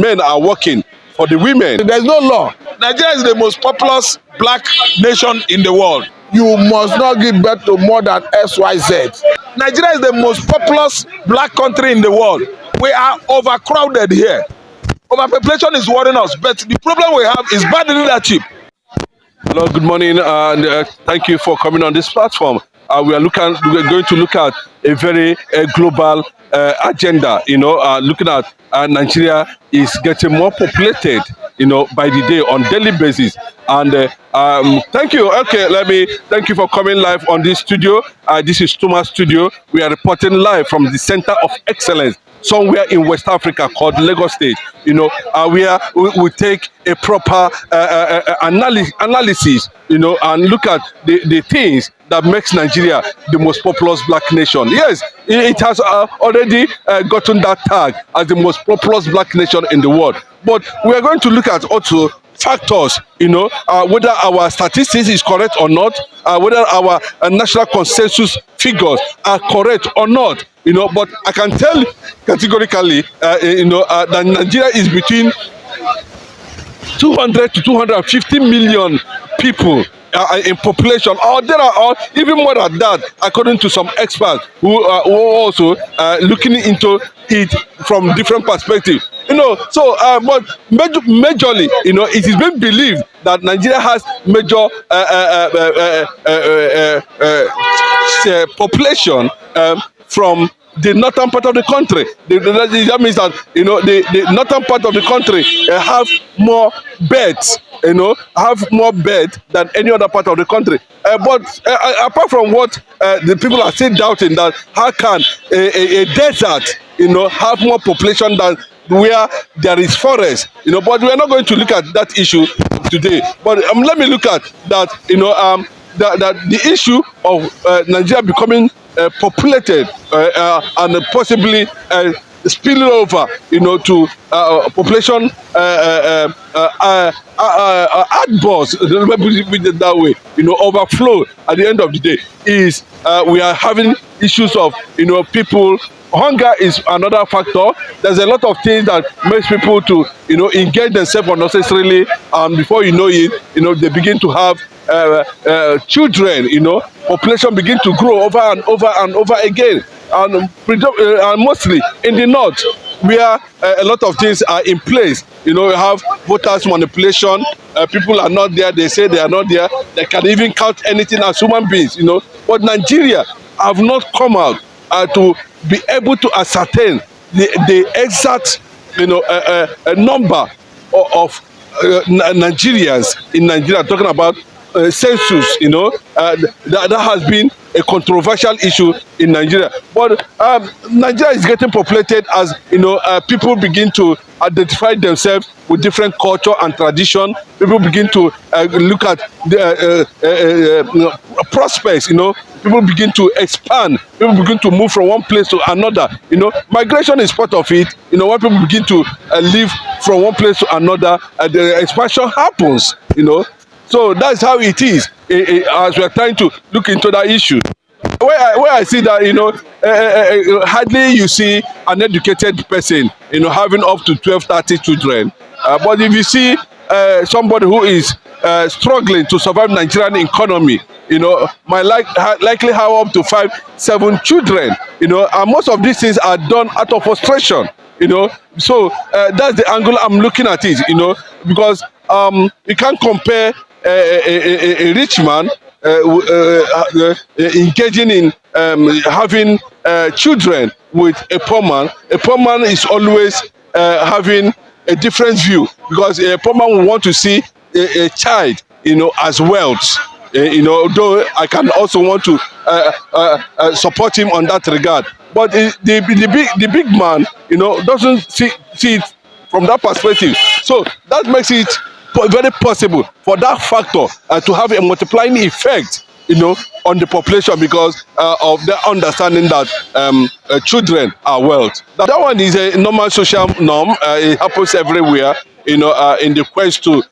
men are working for the women. There's no law. Nigeria is the most populous black nation in the world. You must not give birth to more than XYZ. Nigeria is the most populous black country in the world. We are overcrowded here. Overpopulation is worrying us, but the problem we have is bad leadership. Hello, good morning, and thank you for coming on this platform. We're going to look at a very global agenda. Looking at Nigeria is getting more populated, by the day, on daily basis. And thank you. Okay, thank you for coming live on this studio. This is Thomas Studio. We are reporting live from the Center of Excellence somewhere in West Africa called Lagos State. We take a proper analysis, and look at the things that makes Nigeria the most populous black nation. Yes, it has already gotten that tag as the most populous black nation in the world. But we are going to look at also factors, whether our statistics is correct or not, whether our national consensus figures are correct or not. But I can tell categorically, that Nigeria is between 200 to 250 million people in population, or there are even more than that, according to some experts who are also looking into it from different perspectives. But majorly, it is being believed that Nigeria has major population from the northern part of the country. That means that the northern part of the country have more beds, have more beds than any other part of the country. But apart from what the people are still doubting, that how can a desert, have more population than where there is forest, but we are not going to look at that issue today. But let me look at that, that the issue of Nigeria becoming populated and possibly spilling over, to population outbursts, let me put it that way, overflow at the end of the day, is we are having issues of, people. Hunger is another factor. There's a lot of things that makes people to, engage themselves unnecessarily, and before you know it, they begin to have children. Population begin to grow over and over and over again, and mostly in the north, where a lot of things are in place. You have voters manipulation. People are not there. They say they are not there. They can even count anything as human beings. But Nigeria have not come out to be able to ascertain the exact number of Nigerians in Nigeria. Talking about census, that has been a controversial issue in Nigeria. But Nigeria is getting populated as people begin to identify themselves with different culture and tradition. People begin to look at the prospects. People begin to expand. People begin to move from one place to another. Migration is part of it. When people begin to live from one place to another, the expansion happens. So that's how it is, as we are trying to look into that issue. Where I see that, hardly you see an educated person, having up to 12, 30 children. But if you see somebody who is struggling to survive Nigerian economy, might likely have up to 5, 7 children, and most of these things are done out of frustration, So that's the angle I'm looking at it, because you can't compare a rich man engaging in having children with a poor man. A poor man is always having a different view, because a poor man will want to see a child, as wealth. Though I can also want to support him on that regard. But the big man, doesn't see it from that perspective. So that makes it very possible for that factor to have a multiplying effect, on the population, because of the understanding that children are wealth. That one is a normal social norm. It happens everywhere, in the quest to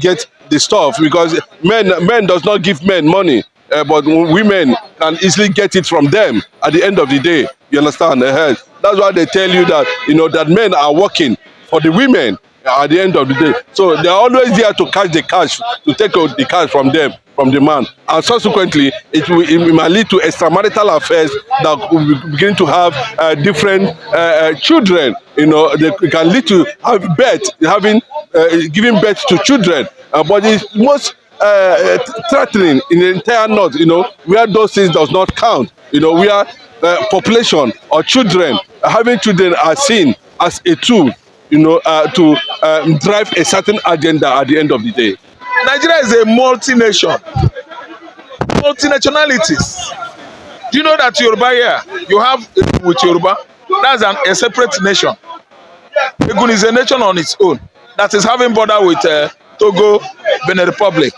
get the stuff, because men does not give men money, but women can easily get it from them at the end of the day. You understand? That's why they tell you that, that men are working for the women at the end of the day. So they are always there to catch the cash, to take the cash from them, from the man. And subsequently, it might lead to extramarital affairs that will begin to have different children. You know, they can lead to giving birth to children. But it's most threatening in the entire north, you know, where those things does not count, you know, where population or children, having children are seen as a tool, you know, to drive a certain agenda at the end of the day. Nigeria is a multinationalities. Do you know that Yoruba here, you have with Yoruba, that's a separate nation. Egun is a nation on its own that is having border with Togo, Benin Republic.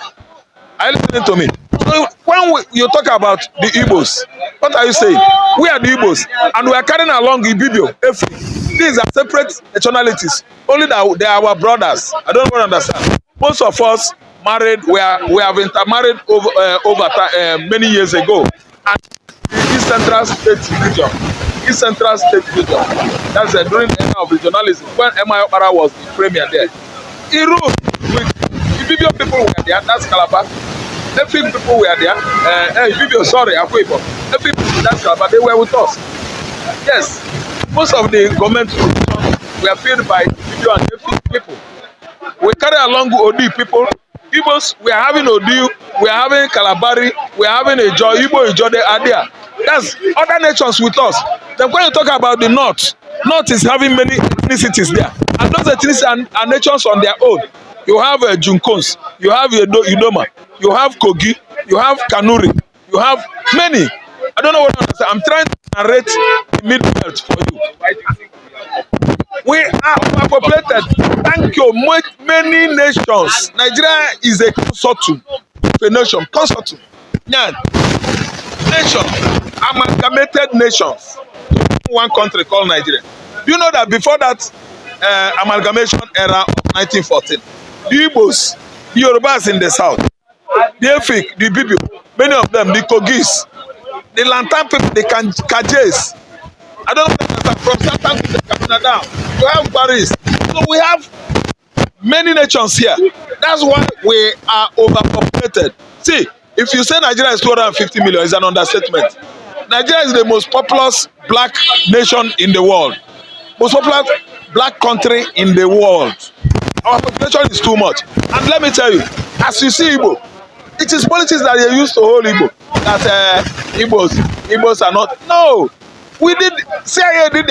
Are you listening to me? So when you talk about the Igbos, what are you saying? We are the Igbos, and we are carrying along Ibibio, Efi. These are separate nationalities. Only that they are our brothers. I don't understand. Most of us married, we have intermarried over many years ago. And the East Central State region, that's during the era of regionalism, when M.I. Okpara was the premier there. He ruled with Ibibio people were there, that's Calabar. Every people were there. Ibibio, sorry, Akwepo. Every people, that's Calabar, they were with us. Yes, most of the government positions were filled by Ibibio and every people. We carry along Odi people. Igbos, we are having Odi, we are having Kalabari, we are having Igbo, they are there. That's other nations with us. Then when you talk about the North is having many ethnicities there. And those ethnicities are nations on their own. You have Junkons, you have Idoma, you have Kogi, you have Kanuri, you have many. I don't know what I understand. I'm trying to narrate the Middle Belt for you. We are overpopulated. Thank you. Many nations. Nigeria is a consortium. A nation. Consortium. Yeah. Nation. Amalgamated nations. One country called Nigeria. Do you know that before that amalgamation era of 1914, the Igbos, the Yorubas in the south, the Efik, the Bibi, many of them, the Kogis, the Lantan people, the Kajes, I don't know from Satan to Canada, you have Paris. So we have many nations here. That's why we are overpopulated. See, if you say Nigeria is 250 million, it's an understatement. Nigeria is the most populous black nation in the world. Most populous black country in the world. Our population is too much. And let me tell you, as you see Igbo, it is politics that they use to hold Igbo. That Igbos are not. No. CIA did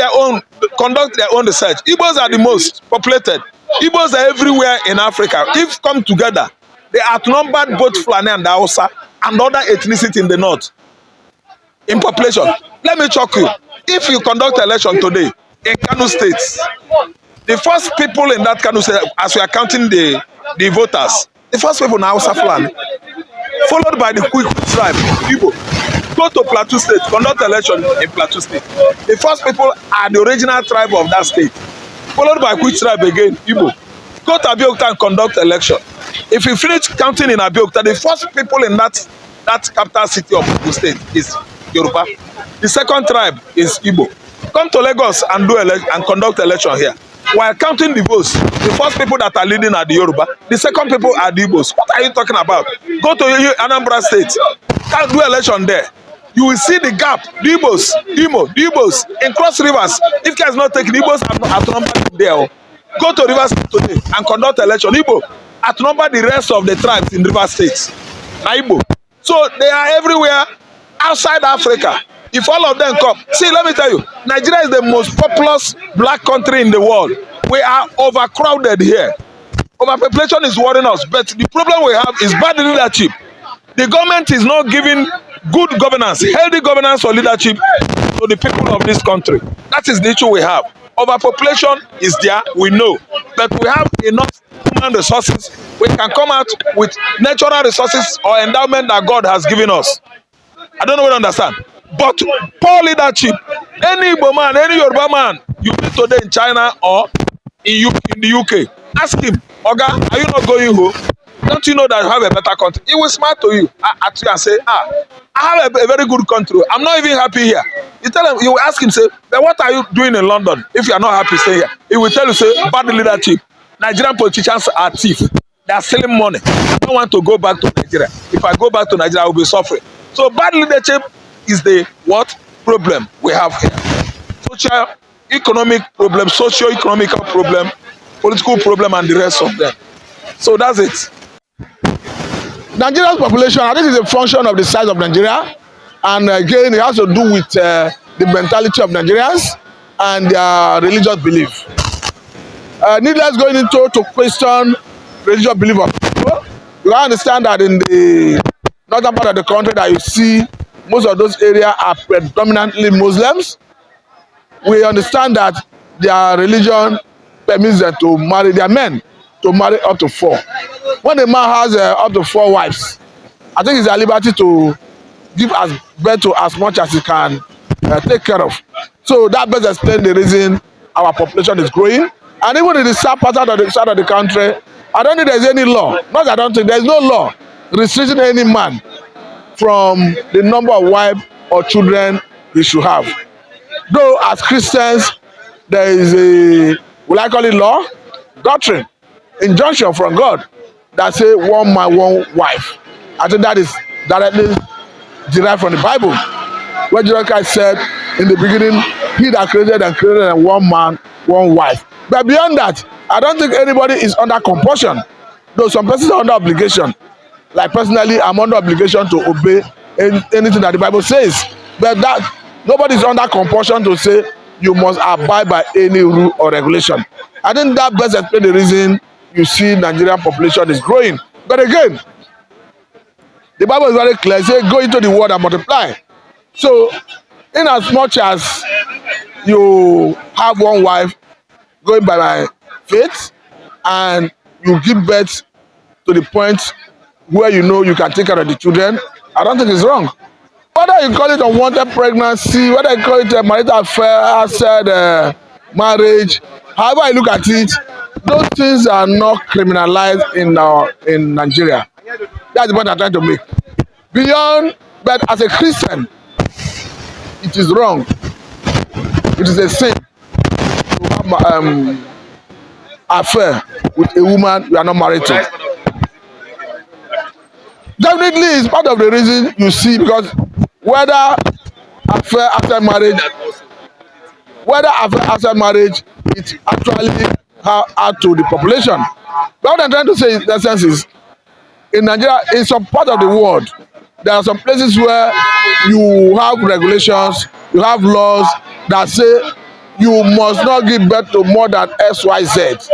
conduct their own research. Igbos are the most populated. Igbos are everywhere in Africa. If come together, they outnumbered both Fulani and Hausa and other ethnicity in the north. In population, let me shock you. If you conduct election today in Kano State, the first people in that Kano State, as we are counting the voters, the first people are Hausa Fulani, followed by the Quick tribe, Igbo. Go to Plateau State, conduct election in Plateau State. The first people are the original tribe of that state, followed by Quick tribe again, Igbo. Go to Abeokuta and conduct election. If you finish counting in Abeokuta, the first people in that capital city of the state is Yoruba. The second tribe is Igbo. Come to Lagos and conduct election here. While counting the votes, the first people that are leading are the Yoruba. The second people are the Igbos. What are you talking about? Go to Anambra State, can't do election there. You will see the gap. The Igbos in Cross Rivers. If care is not taken, Igbos are outnumbered there. Go to Rivers today and conduct election. Igbo outnumber the rest of the tribes in Rivers State. Igbo. So they are everywhere outside Africa. If all of them come, see, let me tell you, Nigeria is the most populous black country in the world. We are overcrowded here. Overpopulation is worrying us, but the problem we have is bad leadership. The government is not giving good governance, healthy governance or leadership to the people of this country. That is the issue we have. Overpopulation is there, we know, but we have enough human resources. We can come out with natural resources or endowment that God has given us. I don't know what to understand. But poor leadership, any Igbo man, any Yoruba man you meet today in China or in the UK, ask him, Oga, are you not going home? Don't you know that you have a better country? He will smile to you at you and say, I have a very good country. I'm not even happy here. You tell him, you will ask him, say, then what are you doing in London if you are not happy staying here? He will tell you, say, bad leadership. Nigerian politicians are thieves. They are stealing money. I don't want to go back to Nigeria. If I go back to Nigeria, I will be suffering. So bad leadership is the what problem we have here. Social, economic problem, socio-economical problem, political problem, and the rest of them. So that's it. Nigeria's population, I think, is a function of the size of Nigeria, and again, it has to do with the mentality of Nigerians and their religious belief. Needless going into to question religious belief of people. You understand that in the northern part of the country, that you see most of those areas are predominantly Muslims. We understand that their religion permits them to marry their men to marry up to 4. When a man has up to 4 wives, I think it's their liberty to give birth to as much as he can take care of. So that best explains the reason our population is growing. And even in the south part of the country, I don't think there's any law. Not I don't think there's no law restricting any man from the number of wives or children he should have. Though as Christians, there is a, will I call it law? Doctrine, injunction from God that say one man, one wife. I think that is directly derived from the Bible, where Jesus Christ said in the beginning, he that created and created one man, one wife. But beyond that, I don't think anybody is under compulsion. Though some persons are under obligation. Like personally, I'm under obligation to obey anything that the Bible says. But that nobody is under compulsion to say you must abide by any rule or regulation. I think that best explains the reason you see Nigerian population is growing. But again, the Bible is very clear. It says, go into the world and multiply. So, in as much as you have one wife, going by my faith, and you give birth to the point where you know you can take care of the children, I don't think it's wrong. Whether you call it unwanted pregnancy, whether you call it a marital affair, marriage, however you look at it, those things are not criminalized in Nigeria. That's the point I'm trying to make. Beyond, but as a Christian, it is wrong. It is a sin to have affair with a woman you are not married to. Definitely, it's part of the reason you see, because whether affair after marriage, it actually add to the population. But what I'm trying to say in essence is, in Nigeria, in some part of the world, there are some places where you have regulations, you have laws that say you must not give birth to more than XYZ.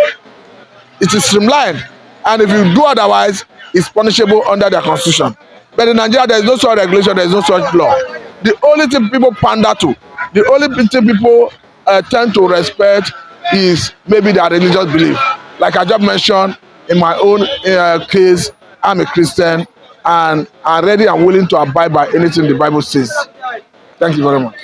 It is streamlined, and if you do otherwise, it's punishable under their constitution. But in Nigeria, there is no such regulation, there is no such law. The only thing people pander to, the only thing people tend to respect is maybe their religious belief. Like I just mentioned, in my own case, I'm a Christian, and I'm ready and willing to abide by anything the Bible says. Thank you very much.